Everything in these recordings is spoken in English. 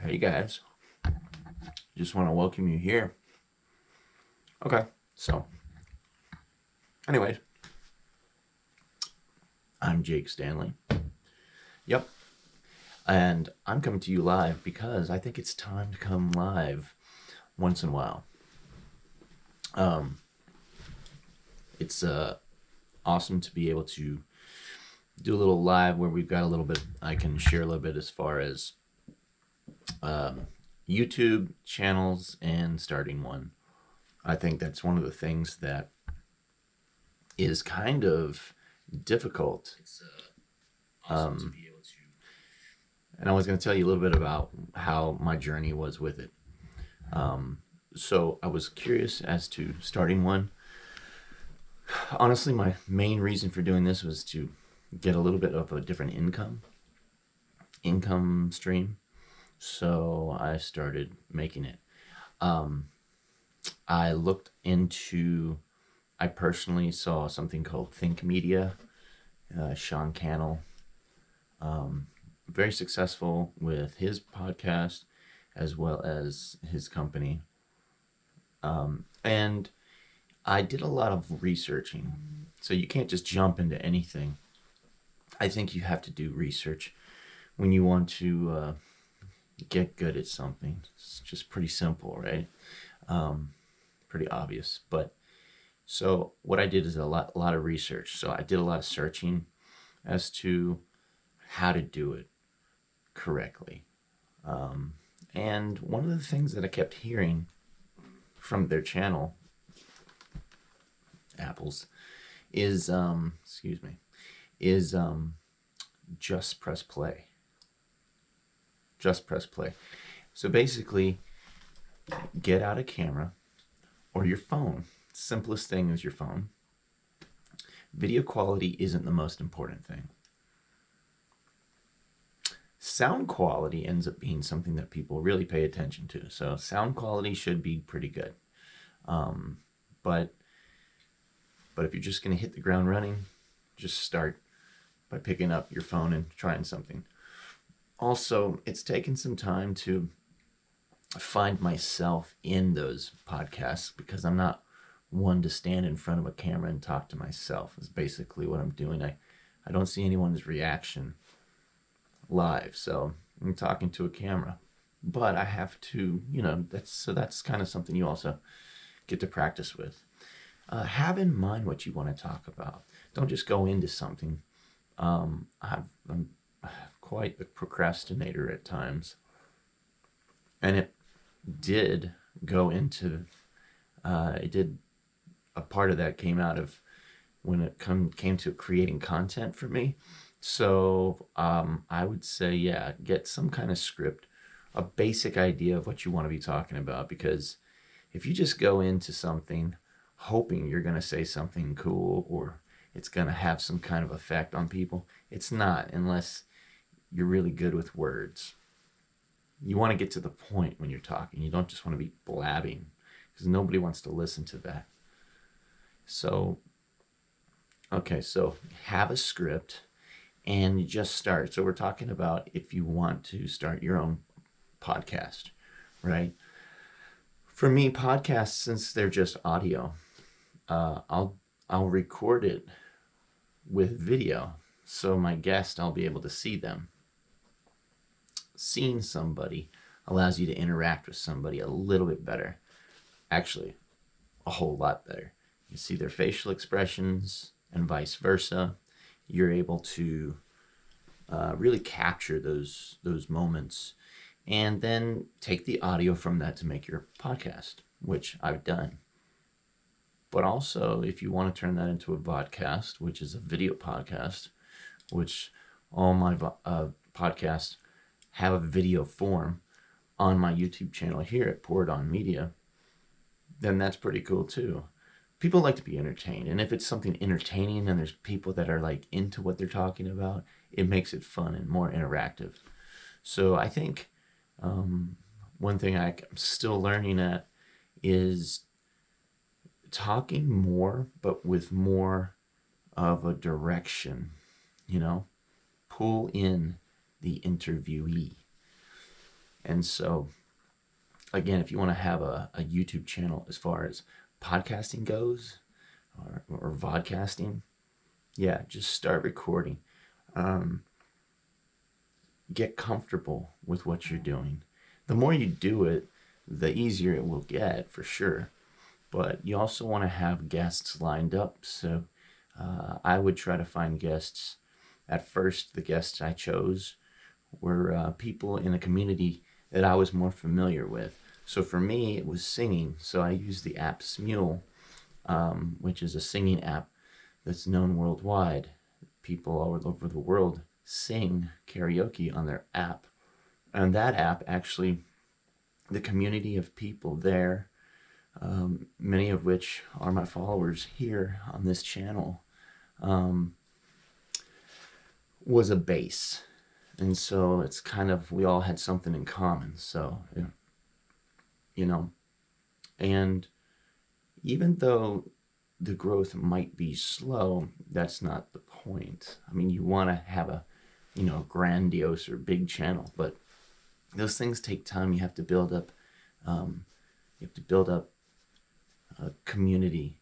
Hey guys, just want to welcome you here. Okay, so, anyways, I'm Jake Stanley. Yep, and I'm coming to you live because I think it's time to come live once in a while. It's awesome to be able to do a little live where we've got a little bit, I can share a little bit as far as YouTube channels and starting one. I think that's one of the things that is kind of difficult. Awesome to be able to. And I was going to tell you a little bit about how my journey was with it. So I was curious as to starting one. Honestly, my main reason for doing this was to get a little bit of a different income stream. So I started making it. I personally saw something called Think Media, Sean Cannell, very successful with his podcast as well as his company. And I did a lot of researching. So you can't just jump into anything. I think you have to do research when you want to get good at something. It's just pretty simple, right? Pretty obvious. But so what I did is a lot of research. So I did a lot of searching as to how to do it correctly. And one of the things that I kept hearing from their channel, Apple's, is just press play. Just press play. So basically, get out a camera or your phone. Simplest thing is your phone. Video quality isn't the most important thing. Sound quality ends up being something that people really pay attention to. So sound quality should be pretty good. But if you're just going to hit the ground running, just start by picking up your phone and trying something. Also, it's taken some time to find myself in those podcasts because I'm not one to stand in front of a camera and talk to myself. Is basically what I'm doing. I don't see anyone's reaction live, so I'm talking to a camera. But I have to, that's kind of something you also get to practice with. Have in mind what you want to talk about. Don't just go into something. I'm quite a procrastinator at times, and it did go into. A part of that came out of when it came to creating content for me. So I would say, get some kind of script, a basic idea of what you want to be talking about, because if you just go into something hoping you're going to say something cool or it's going to have some kind of effect on people, it's not, unless you're really good with words. You want to get to the point when you're talking. You don't just want to be blabbing, because nobody wants to listen to that. So have a script and you just start. So we're talking about if you want to start your own podcast, right? For me, podcasts, since they're just audio, I'll record it with video. So my guest, I'll be able to see them. Seeing somebody allows you to interact with somebody a little bit better. Actually, a whole lot better. You see their facial expressions and vice versa. You're able to really capture those moments and then take the audio from that to make your podcast, which I've done. But also, if you want to turn that into a vodcast, which is a video podcast, which all my podcasts have a video form on my YouTube channel here at Pour It On Media, then that's pretty cool too. People like to be entertained, and if it's something entertaining and there's people that are like into what they're talking about, it makes it fun and more interactive. So I think one thing I'm still learning at is talking more, but with more of a direction, pull in the interviewee. And so, again, if you want to have a YouTube channel as far as podcasting goes, or vodcasting, yeah, just start recording. Get comfortable with what you're doing. The more you do it, the easier it will get, for sure. But you also want to have guests lined up. So I would try to find guests. At first, the guests I chose were people in a community that I was more familiar with. So for me, it was singing. So I used the app Smule, which is a singing app that's known worldwide. People all over the world sing karaoke on their app. And that app, actually, the community of people there, many of which are my followers here on this channel, was a base. And so it's kind of, we all had something in common. So, you know, and even though the growth might be slow, that's not the point. I mean, you want to have a, grandiose or big channel, but those things take time. You have to build up, a community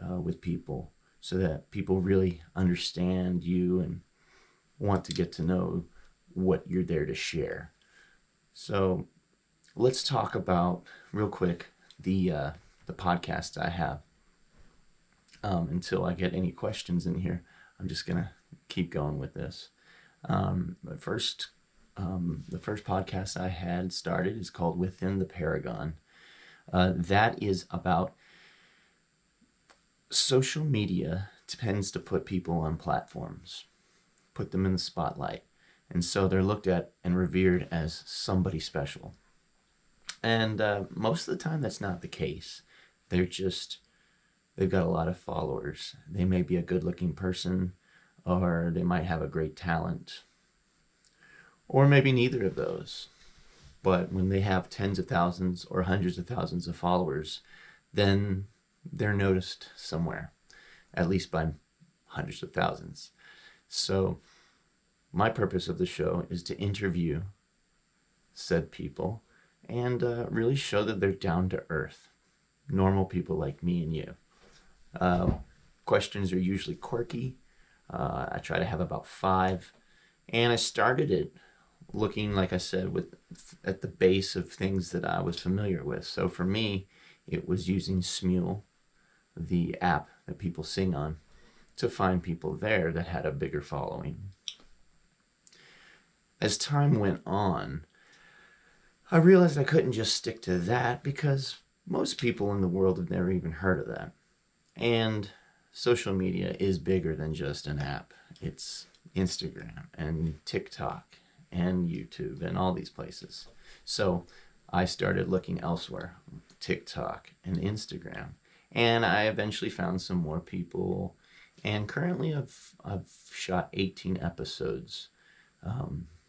with people, so that people really understand you and want to get to know what you're there to share. So let's talk about, real quick, the podcast I have. Until I get any questions in here, I'm just gonna keep going with this. The first podcast I had started is called Within the Paragon. That is about social media tends to put people on platforms, put them in the spotlight. And so they're looked at and revered as somebody special. And most of the time that's not the case. They've got a lot of followers. They may be a good looking person, or they might have a great talent, or maybe neither of those. But when they have tens of thousands or hundreds of thousands of followers, then they're noticed somewhere, at least by hundreds of thousands. So my purpose of the show is to interview said people and really show that they're down to earth, normal people like me and you. Questions are usually quirky. I try to have about 5, and I started it looking, like I said, at the base of things that I was familiar with. So for me, it was using Smule, the app that people sing on, to find people there that had a bigger following. As time went on, I realized I couldn't just stick to that, because most people in the world have never even heard of that. And social media is bigger than just an app. It's Instagram and TikTok and YouTube and all these places. So I started looking elsewhere, TikTok and Instagram. And I eventually found some more people. And currently I've shot 18 episodes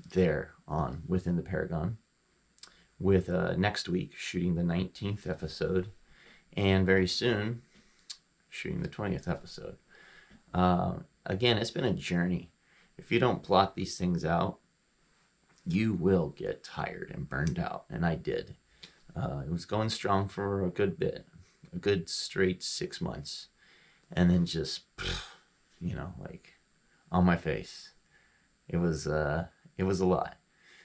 there on Within the Paragon, with next week shooting the 19th episode, and very soon shooting the 20th episode. Again, it's been a journey. If you don't plot these things out, you will get tired and burned out, and I did. It was going strong for a good bit, a good straight 6 months, and then just, like on my face. It was a lot.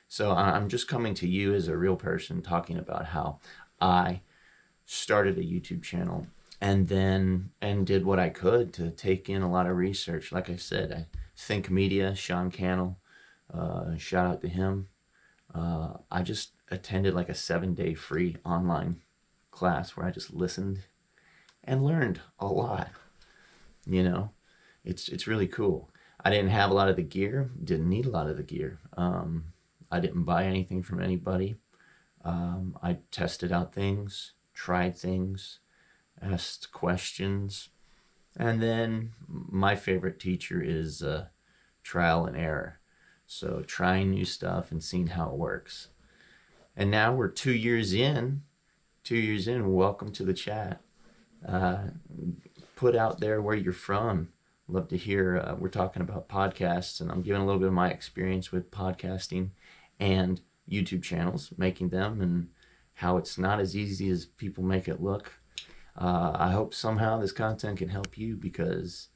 So I'm just coming to you as a real person, talking about how I started a YouTube channel and did what I could to take in a lot of research. Like I said, I Think Media, Sean Cannell, shout out to him. I just attended like a 7-day free online class where I just listened and learned a lot. It's really cool. I didn't have a lot of the gear, didn't need a lot of the gear. I didn't buy anything from anybody. I tested out things, tried things, asked questions. And then my favorite teacher is trial and error. So trying new stuff and seeing how it works. And now we're 2 years in. 2 years in, welcome to the chat. Put out there where you're from. Love to hear. We're talking about podcasts, and I'm giving a little bit of my experience with podcasting and YouTube channels, making them, and how it's not as easy as people make it look. I hope somehow this content can help you, because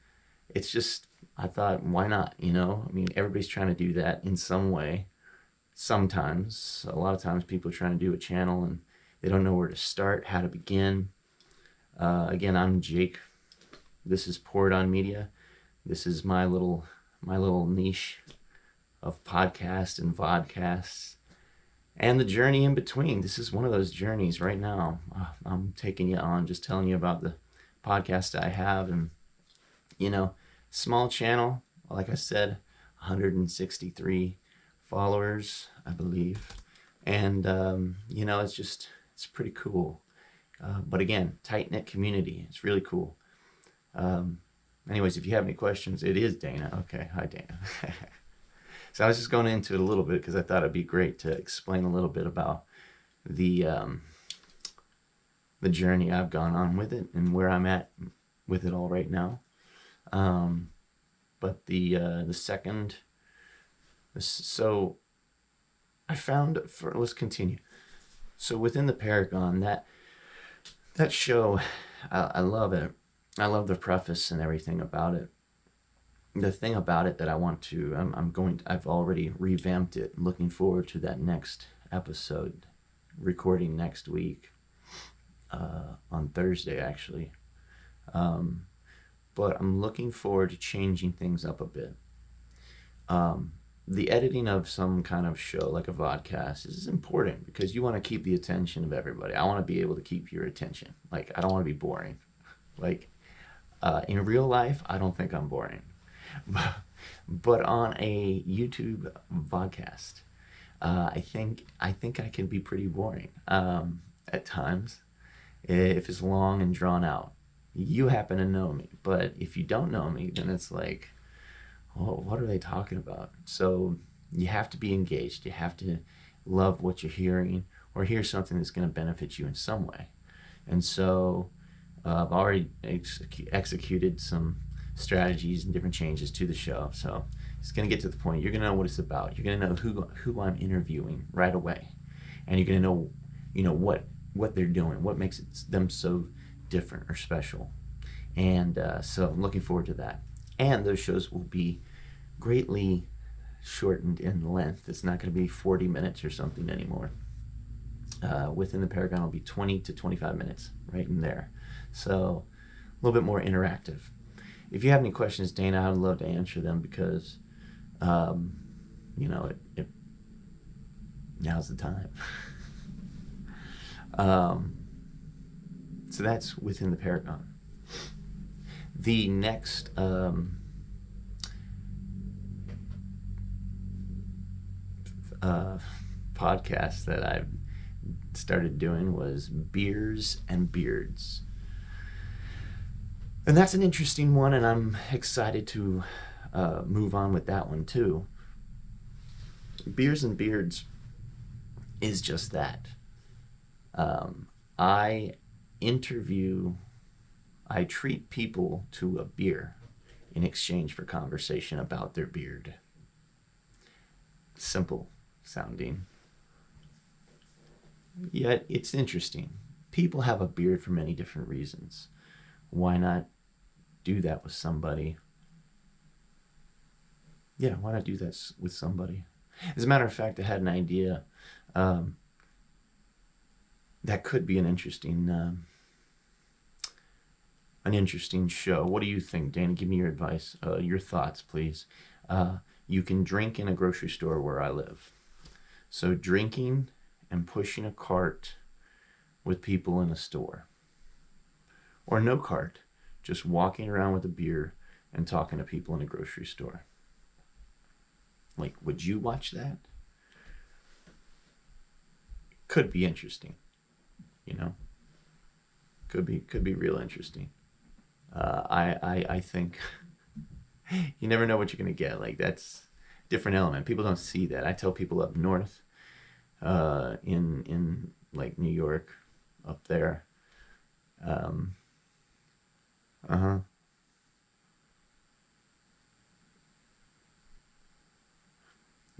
it's just, I thought, why not? You know, I mean, everybody's trying to do that in some way. Sometimes, a lot of times, people are trying to do a channel and they don't know where to start, how to begin. Again, I'm Jake. This is Poured On Media. This is my little niche of podcast and vodcasts, and the journey in between. This is one of those journeys right now. I'm taking you on, just telling you about the podcast I have. And, you know, small channel, like I said, 163 followers, I believe. And, you know, it's pretty cool. But again, tight-knit community. It's really cool. Anyways, if you have any questions, it is Dana. Okay, hi Dana. So I was just going into it a little bit because I thought it'd be great to explain a little bit about the journey I've gone on with it and where I'm at with it all right now. But the second, so I found, let's continue. So within the Paragon, that show, I love it. I love the preface and everything about it. The thing about it that I want to, I've already revamped it. Looking forward to that next episode, recording next week, on Thursday actually. But I'm looking forward to changing things up a bit. The editing of some kind of show like a vodcast is important because you want to keep the attention of everybody. I want to be able to keep your attention. Like, I don't want to be boring. Like, in real life, I don't think I'm boring. But on a YouTube vodcast, I think I can be pretty boring at times if it's long and drawn out. You happen to know me, but if you don't know me, then it's like, oh, what are they talking about? So you have to be engaged. You have to love what you're hearing, or hear something that's going to benefit you in some way. And so I've already executed some strategies and different changes to the show. So it's going to get to the point. You're going to know what it's about. You're going to know who I'm interviewing right away. And you're going to know, what they're doing, what makes them so different or special. And so I'm looking forward to that. And those shows will be greatly shortened in length. It's not going to be 40 minutes or something anymore. Within the Paragon will be 20 to 25 minutes, right in there. So a little bit more interactive. If you have any questions, Dana, I'd love to answer them, because, you know, now's the time. So that's within the Paragon. The next podcast that I've started doing was Beers and Beards. And that's an interesting one, and I'm excited to move on with that one too. Beers and Beards is just that. I treat people to a beer in exchange for conversation about their beard. Simple sounding, yet it's interesting. People have a beard for many different reasons. Why not do that with somebody? Yeah, why not do that with somebody? As a matter of fact, I had an idea that could be an interesting show. What do you think, Dana? Give me your advice, your thoughts, please. You can drink in a grocery store where I live. So drinking and pushing a cart with people in a store. Or no cart, just walking around with a beer and talking to people in a grocery store. Like, would you watch that? Could be interesting, you know? Could be real interesting. I think you never know what you're gonna get. Like, that's a different element. People don't see that. I tell people up north, in like New York, up there.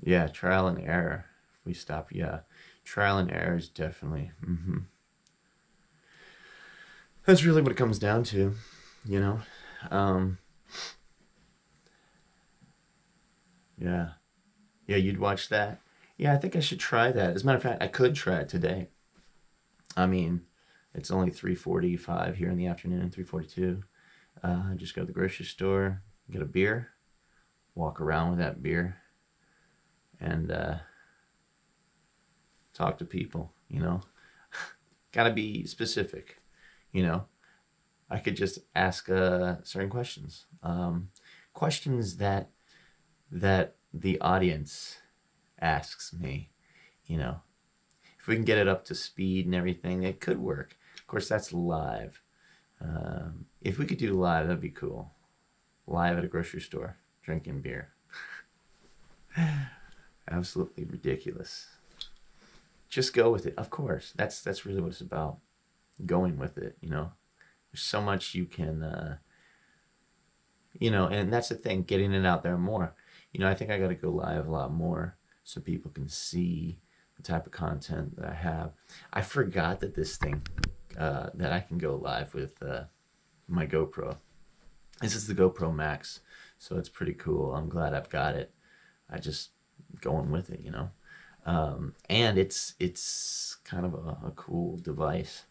Yeah, trial and error We stop, yeah. Trial and error is definitely. That's really what it comes down to, you know. Um, yeah, yeah. You'd watch that. Yeah, I think I should try that. As a matter of fact, I could try it today. I mean, it's only 3:45 here in the afternoon. 3:42. Just go to the grocery store, get a beer, walk around with that beer, and talk to people. You know, gotta be specific. You know, I could just ask certain questions, questions that the audience asks me. You know, if we can get it up to speed and everything, it could work. Of course, that's live. If we could do live, that'd be cool. Live at a grocery store, drinking beer. Absolutely ridiculous. Just go with it. Of course, that's really what it's about. Going with it. You know, there's so much you can. You know, and that's the thing. Getting it out there more. You know, I think I got to go live a lot more so people can see the type of content that I have. I forgot that this thing that I can go live with my GoPro. This is the GoPro Max, so it's pretty cool. I'm glad I've got it. I just going with it, you know. And it's kind of a cool device.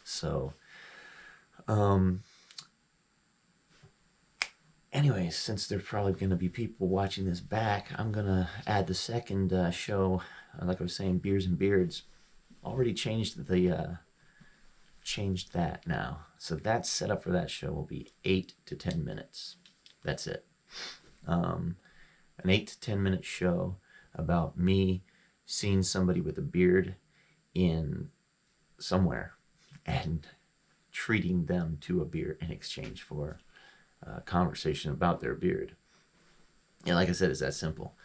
So, um, anyways, since there's probably going to be people watching this back, I'm gonna add the second show. Like I was saying, beers and beards. Already changed that now. So that setup for that show will be 8 to 10 minutes. That's it. An 8 to 10 minute show about me seeing somebody with a beard in somewhere and treating them to a beer in exchange for a conversation about their beard. And like I said, it's that simple.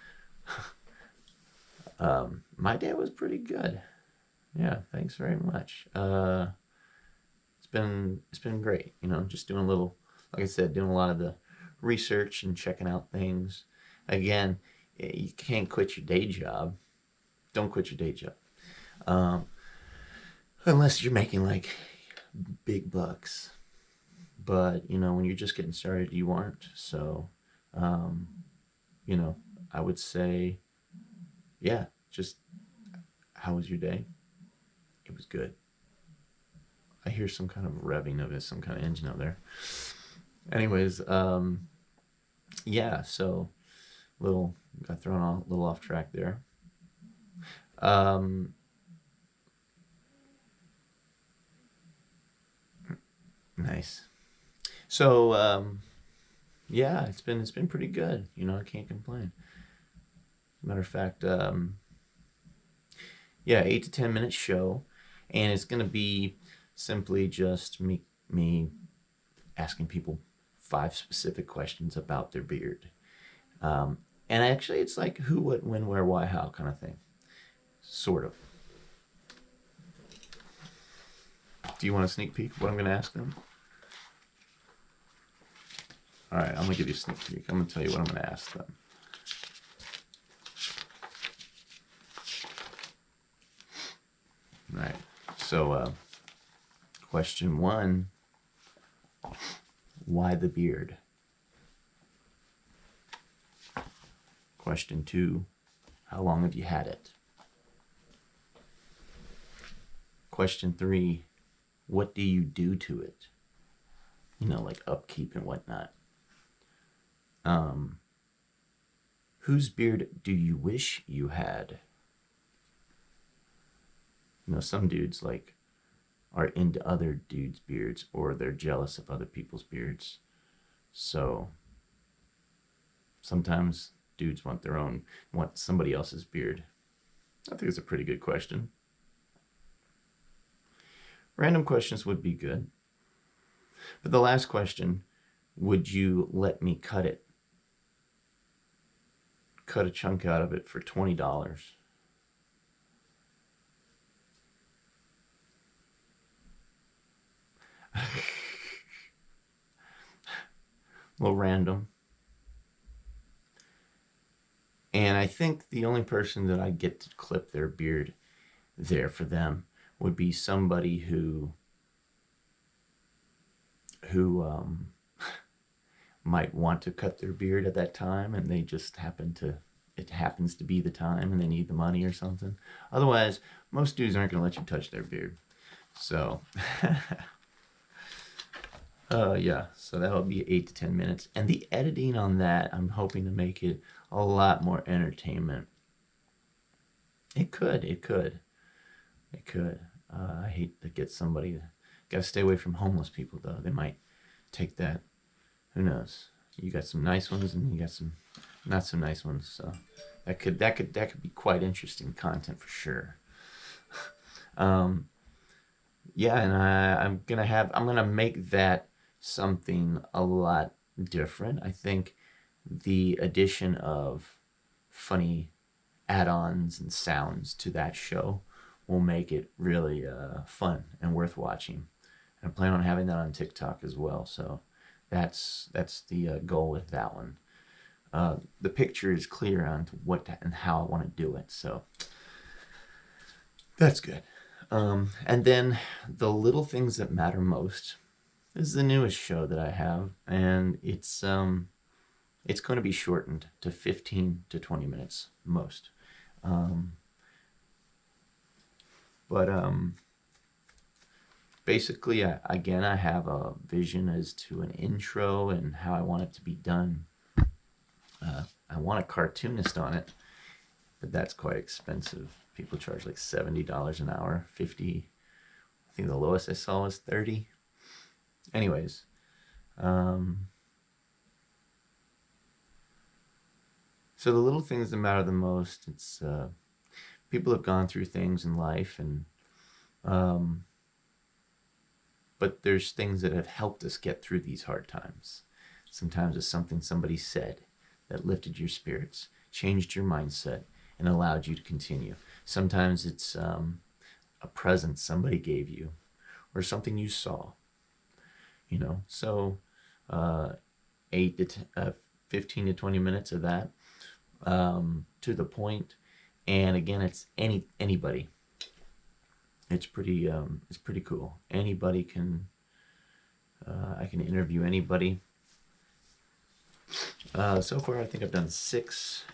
My day was pretty good. Yeah, thanks very much. It's been great. You know, just doing a little, like I said, doing a lot of the research and checking out things. Again, you can't quit your day job. Don't quit your day job. Um, unless you're making like big bucks. But, you know, when you're just getting started, you aren't. So, um, you know, I would say, yeah, just how was your day? It was good. I hear some kind of revving of it, some kind of engine out there. Anyways, yeah, so little got thrown a little off track there. Um, nice. So, yeah, it's been pretty good. You know, I can't complain. Matter of fact, yeah, 8 to 10 minute show, and it's gonna be simply just me asking people 5 specific questions about their beard. Um, and actually, it's like who, what, when, where, why, how kind of thing. Sort of. Do you want a sneak peek of what I'm going to ask them? All right, I'm going to give you a sneak peek. I'm going to tell you what I'm going to ask them. All right. So, question 1, why the beard? Question 2, how long have you had it? Question 3, what do you do to it? You know, like upkeep and whatnot. Whose beard do you wish you had? You know, some dudes like are into other dudes' beards, or they're jealous of other people's beards. So sometimes dudes want somebody else's beard. I think it's a pretty good question. Random questions would be good. But the last question, would you let me cut it? Cut a chunk out of it for $20. A little random. And I think the only person that I'd get to clip their beard there for them would be somebody who might want to cut their beard at that time, and they just it happens to be the time, and they need the money or something. Otherwise, most dudes aren't going to let you touch their beard. So, yeah, so that'll be 8 to 10 minutes. And the editing on that, I'm hoping to make it a lot more entertainment. It could. I hate to get somebody. Gotta stay away from homeless people, though. They might take that. Who knows? You got some nice ones, and you got some not so nice ones. So that could be quite interesting content for sure. Yeah, and I'm gonna make that something a lot different. I think the addition of funny add-ons and sounds to that show will make it really fun and worth watching. And I plan on having that on TikTok as well. So that's the goal with that one. The picture is clear on what and how I want to do it. So that's good. And then the little things that matter most is the newest show that I have, and it's going to be shortened to 15 to 20 minutes most. But basically, again, I have a vision as to an intro and how I want it to be done. I want a cartoonist on it, but that's quite expensive. People charge like $70 an hour, 50. I think the lowest I saw was 30. Anyways, so the little things that matter the most, it's people have gone through things in life, and but there's things that have helped us get through these hard times. Sometimes it's something somebody said that lifted your spirits, changed your mindset, and allowed you to continue. Sometimes it's a present somebody gave you, or something you saw. So 15 to 20 minutes of that, to the point. And again, it's anybody. It's pretty cool. Anybody can. I can interview anybody. So far, I think I've done 6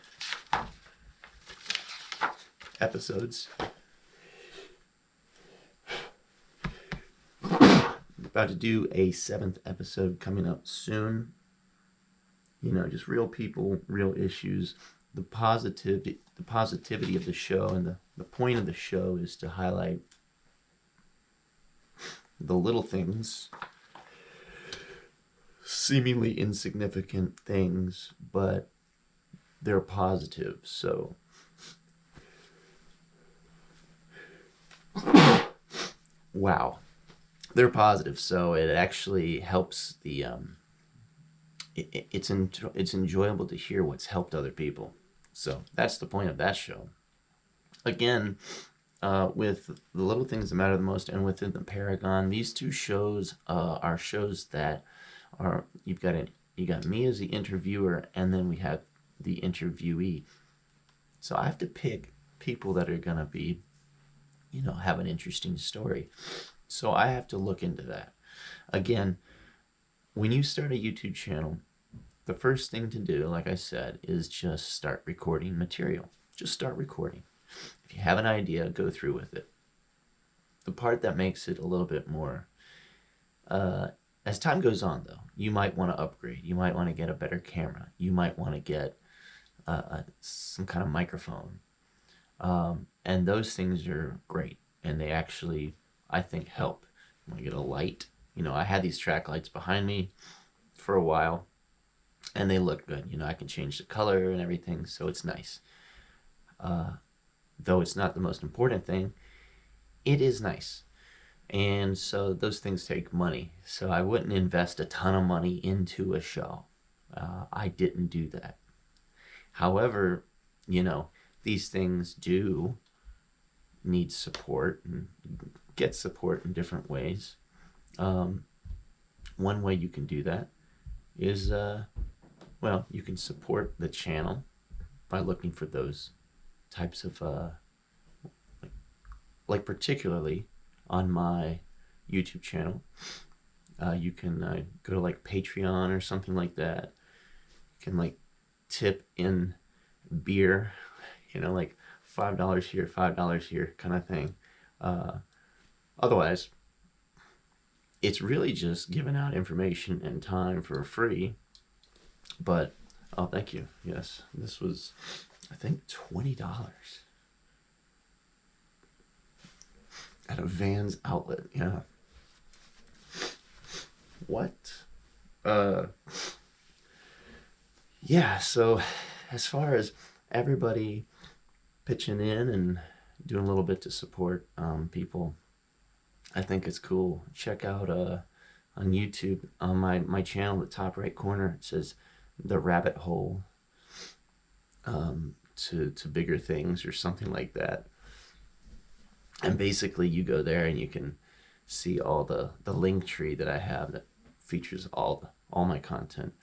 episodes. About to do a 7th episode coming up soon. Just real people, real issues. The positivity of the show, and the point of the show is to highlight the little things, seemingly insignificant things, but they're positive. So wow, they're positive. So it actually helps the it's enjoyable to hear what's helped other people. So that's the point of that show. Again, with the little things that matter the most, and within the Paragon, these 2 shows are shows that are you got me as the interviewer, and then we have the interviewee. So I have to pick people that are gonna be, have an interesting story. So I have to look into that. Again, when you start a YouTube channel, the first thing to do, like I said, is just start recording material. Just start recording. If you have an idea, go through with it. The part that makes it a little bit more, as time goes on, though, you might want to upgrade. You might want to get a better camera. You might want to get some kind of microphone. And those things are great, and they actually, I think, help. You want to get a light. I had these track lights behind me for a while, and they look good. I can change the color and everything, so it's nice. Though it's not the most important thing, it is nice. And so those things take money. So I wouldn't invest a ton of money into a show. I didn't do that. However, these things do need support and get support in different ways. One way you can do that is, you can support the channel by looking for those types of like particularly on my YouTube channel. You can go to like Patreon or something like that. You can like tip in beer, like $5 here, $5 here kind of thing. Otherwise, it's really just giving out information and time for free. But, oh, thank you. Yes, this was, I think, $20 at a Vans outlet. Yeah. What? Yeah, so as far as everybody pitching in and doing a little bit to support people, I think it's cool. Check out on YouTube, on my channel, the top right corner, it says The Rabbit Hole to Bigger Things or something like that. And basically you go there and you can see all the link tree that I have that features all my content,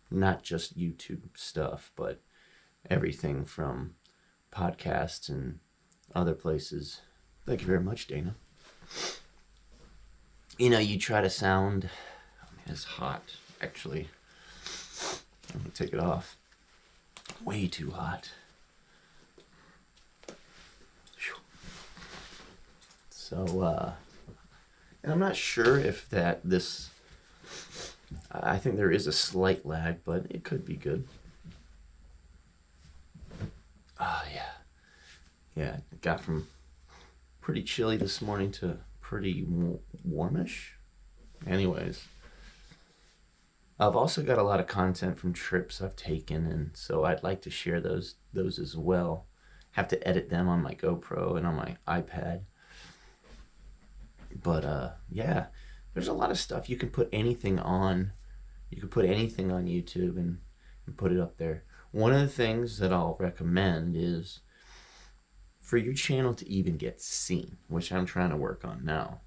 not just YouTube stuff, but everything from podcasts and other places. Thank you very much, Dana. You try to sound, it's hot, actually. Let me take it off. Way too hot. So, and I'm not sure if I think there is a slight lag, but it could be good. Yeah. Yeah, it got from pretty chilly this morning to pretty warmish. Anyways, I've also got a lot of content from trips I've taken, and so I'd like to share those as well. Have to edit them on my GoPro and on my iPad. But yeah, there's a lot of stuff. You can put anything on. You can put anything on YouTube and put it up there. One of the things that I'll recommend is for your channel to even get seen, which I'm trying to work on now.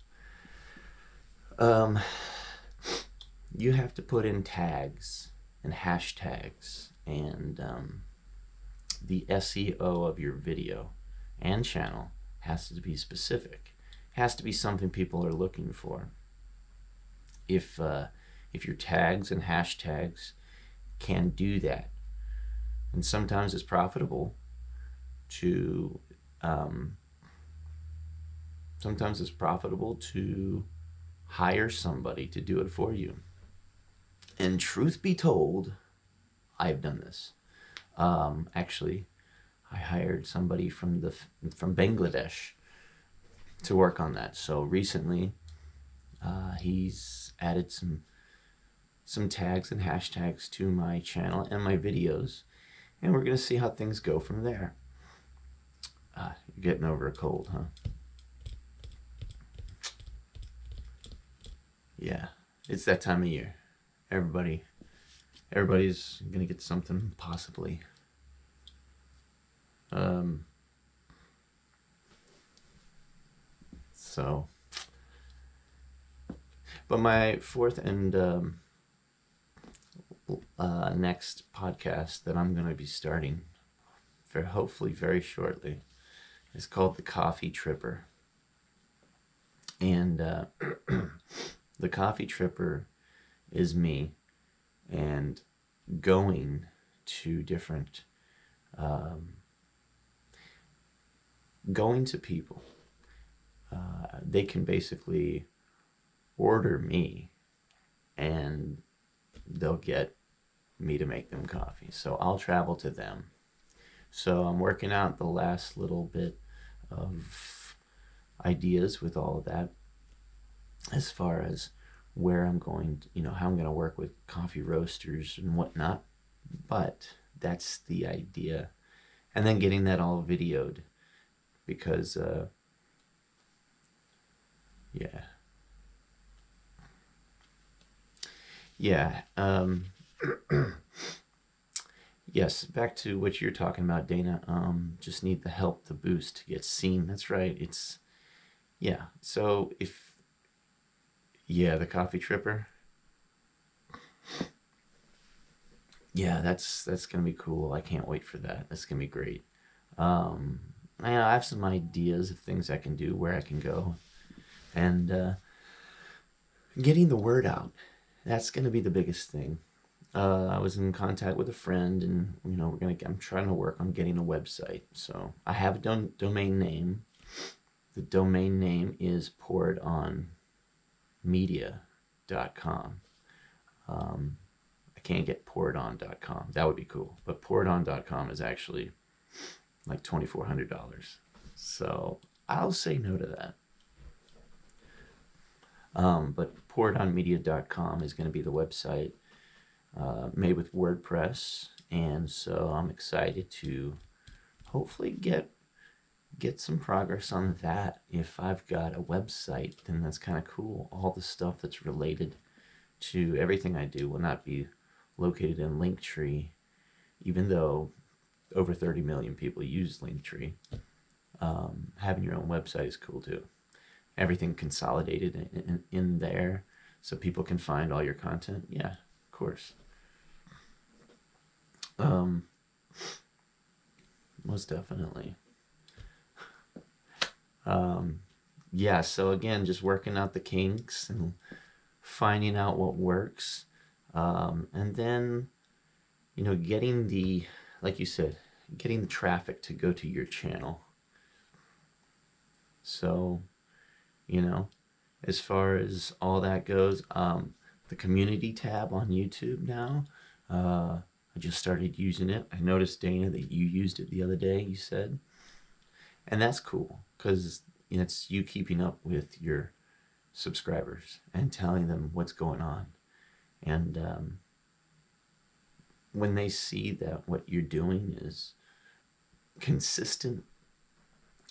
You have to put in tags and hashtags, and the SEO of your video and channel has to be specific. Has to be something people are looking for. If your tags and hashtags can do that, and sometimes it's profitable to hire somebody to do it for you. And truth be told, I've done this. Actually, I hired somebody from Bangladesh to work on that. So recently, he's added some tags and hashtags to my channel and my videos, and we're gonna see how things go from there. You're getting over a cold, huh? Yeah, it's that time of year. Everybody's gonna get something, possibly. So, but my fourth and next podcast that I'm gonna be starting, hopefully very shortly, is called The Coffee Tripper. And The Coffee Tripper is me and going to different, going to people. They can basically order me and they'll get me to make them coffee. So I'll travel to them. So I'm working out the last little bit of ideas with all of that, as far as where I'm going, how I'm going to work with coffee roasters and whatnot. But that's the idea. And then getting that all videoed, because yes, back to what you're talking about, Dana. Just need the help, the boost to get seen. That's right. So the Coffee Tripper. yeah, that's gonna be cool. I can't wait for that. That's gonna be great. Um, I have some ideas of things I can do, where I can go, and getting the word out. That's gonna be the biggest thing. I was in contact with a friend, and I'm trying to work on getting a website. So I have a domain name. The domain name is pouredonmedia.com. I can't get pouredon.com. That would be cool, but pouredon.com is actually like $2,400. So I'll say no to that. But pouredonmedia.com is going to be the website, made with WordPress, and so I'm excited to hopefully get some progress on that. If I've got a website, then that's kind of cool. All the stuff that's related to everything I do will not be located in Linktree, even though over 30 million people use Linktree. Having your own website is cool too. Everything consolidated in there so people can find all your content. Yeah, of course. Um, Most definitely. Yeah, so again, just working out the kinks and finding out what works. And then, getting like you said, getting the traffic to go to your channel. So, you know, as far as all that goes, the community tab on YouTube now, I just started using it. I noticed, Dana, that you used it the other day, you said. And that's cool because it's you keeping up with your subscribers and telling them what's going on. And when they see that what you're doing is consistent,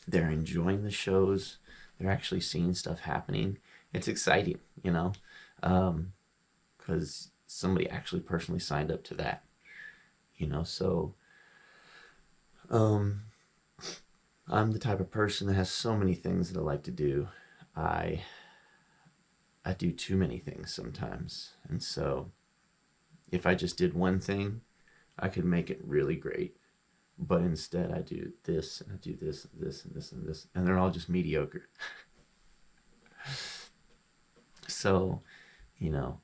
they're enjoying the shows, they're actually seeing stuff happening. It's exciting, because somebody actually personally signed up to that, So um, I'm the type of person that has so many things that I like to do. I I do too many things sometimes, and so if I just did one thing, I could make it really great. But instead, I do this and I do this and this and this and this, and they're all just mediocre. So,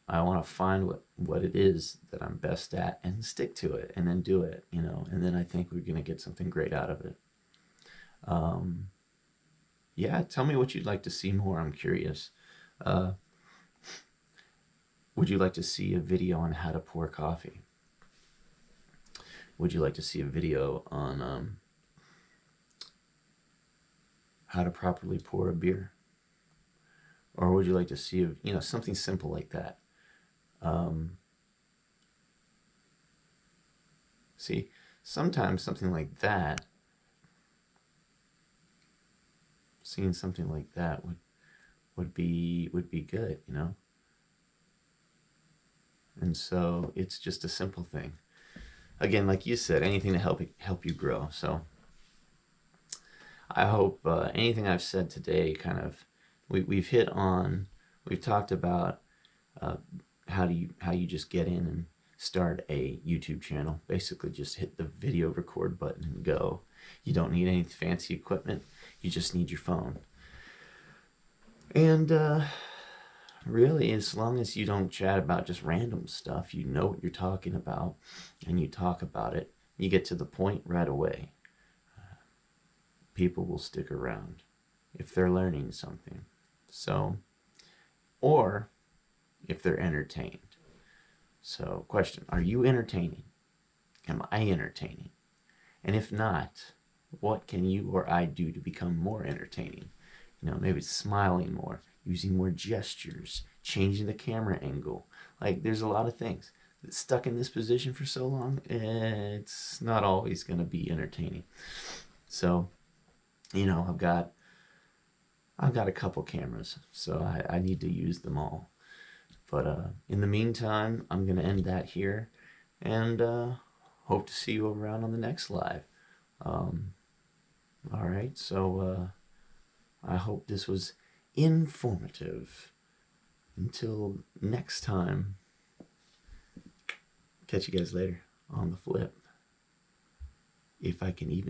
I want to find what it is that I'm best at and stick to it and then do it, and then I think we're going to get something great out of it. Um, yeah, tell me what you'd like to see more. I'm curious. Uh, would you like to see a video on how to pour coffee? Would you like to see a video on how to properly pour a beer? Or would you like to see something simple like that? See, sometimes something like that, seeing something like that would be good, And so it's just a simple thing. Again, like you said, anything to help you grow. So I hope anything I've said today we've talked about uh, how you just get in and start a YouTube channel. Basically, just hit the video record button and go. You don't need any fancy equipment. You just need your phone. And really, as long as you don't chat about just random stuff, you know what you're talking about, and you talk about it, you get to the point right away. People will stick around if they're learning something. So, or if they're entertained. So, question, are you entertaining? Am I entertaining? And if not, what can you or I do to become more entertaining? Maybe smiling more, using more gestures, changing the camera angle. Like, there's a lot of things. Stuck in this position for so long, it's not always going to be entertaining. So, I've got a couple cameras, so I need to use them all. But in the meantime, I'm going to end that here, and hope to see you around on the next live. All right, so I hope this was informative. Until next time, catch you guys later. on the flip. If I can even